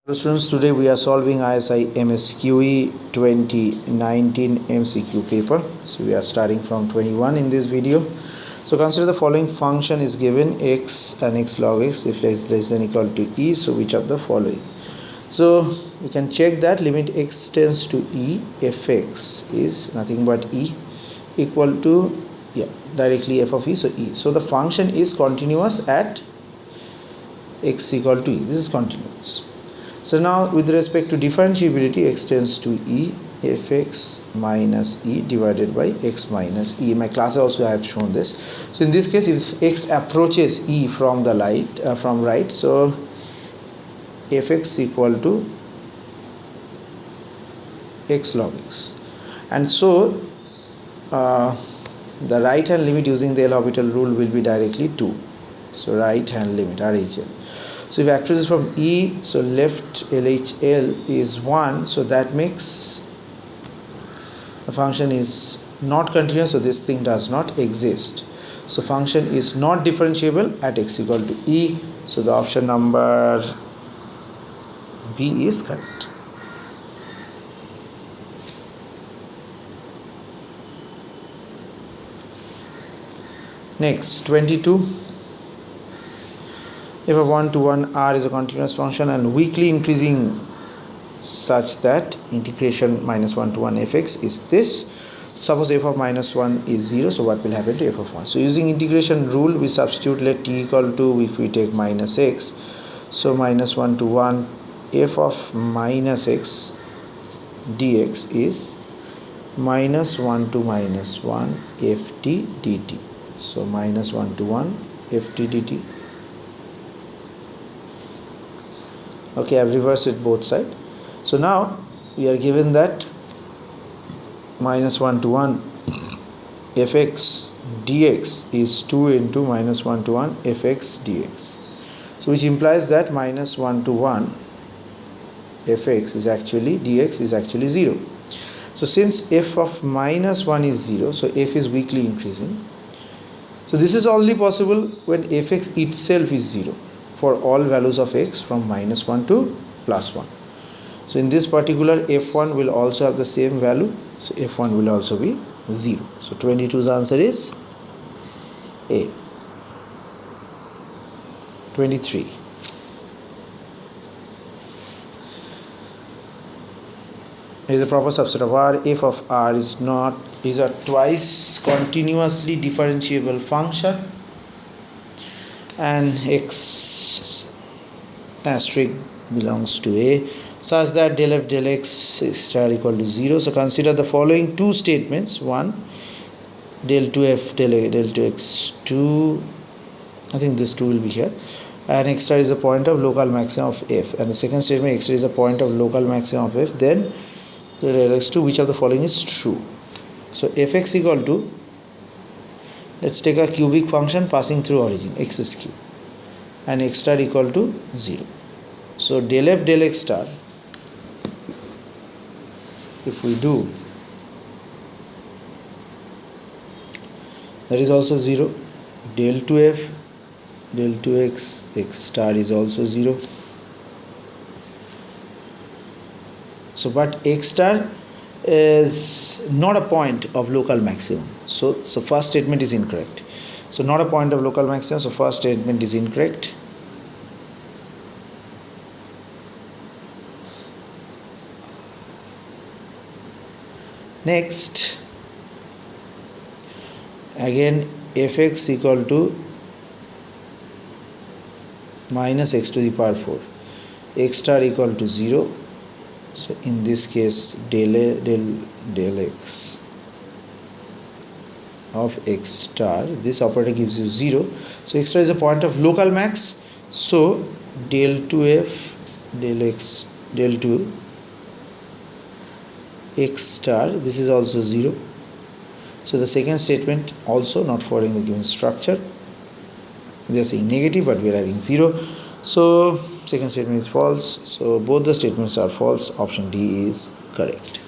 Hello students, today we are solving ISI MSQE 2019 MCQ paper. So we are starting from 21 in this video. So consider the following function is given x and x log x if x less than equal to e. So which of the following? So we can check that limit x tends to e, fx is nothing but e equal to directly f of e, so e. So the function is continuous at x equal to e. This is continuous. So now with respect to differentiability, x tends to e, fx minus e divided by x minus e. In my class also I have shown this. So in this case, if x approaches e from the right, so fx equal to x log x. And so the right hand limit using the L'Hopital rule will be directly 2. So right hand limit RHL. So if actually is from E, so left LHL is 1, so that makes the function is not continuous, so this thing does not exist. So function is not differentiable at x equal to E, so the option number B is correct. Next, 22. If a 1 to 1 r is a continuous function and weakly increasing such that integration minus 1 to 1 fx is this. Suppose f of minus 1 is 0, so what will happen to f of 1? So using integration rule, we substitute let t equal to, if we take minus x, so minus 1 to 1 f of minus x dx is minus 1 to minus 1 ft dt. So minus 1 to 1 ft dt. Okay, I've reversed it both sides. So now we are given that minus 1 to 1 fx dx is 2 into minus 1 to 1 fx dx. So which implies that minus 1 to 1 fx is actually dx is actually 0. So since f of minus 1 is 0, so f is weakly increasing. So this is only possible when fx itself is 0. For all values of x from minus 1 to plus 1. So in this particular f1 will also have the same value, so f1 will also be 0. So 22's answer is A. 23. Is the proper subset of R. F of R is a twice continuously differentiable function, and x asterisk belongs to A, such that del f del x star equal to 0. So consider the following two statements. One, del 2f del 2x2, I think this 2 will be here, and x star is a point of local maximum of f, and the second statement, x star is a point of local maximum of f, then del x2, which of the following is true? So fx equal to, let's take a cubic function passing through origin, x is cube, and x star equal to 0. So del f del x star, if we do, that is also 0. Del 2f del 2x x star is also 0. So but x star is not a point of local maximum, so first statement is incorrect. So not a point of local maximum, so first statement is incorrect. Next, again fx equal to minus x to the power 4, x star equal to 0. So in this case del x of x star, this operator gives you 0. So x star is a point of local max, so del 2f del x del 2 x star, this is also 0. So the second statement also not following the given structure. They are saying negative, but we are having 0. So second statement is false. So both the statements are false. Option D is correct.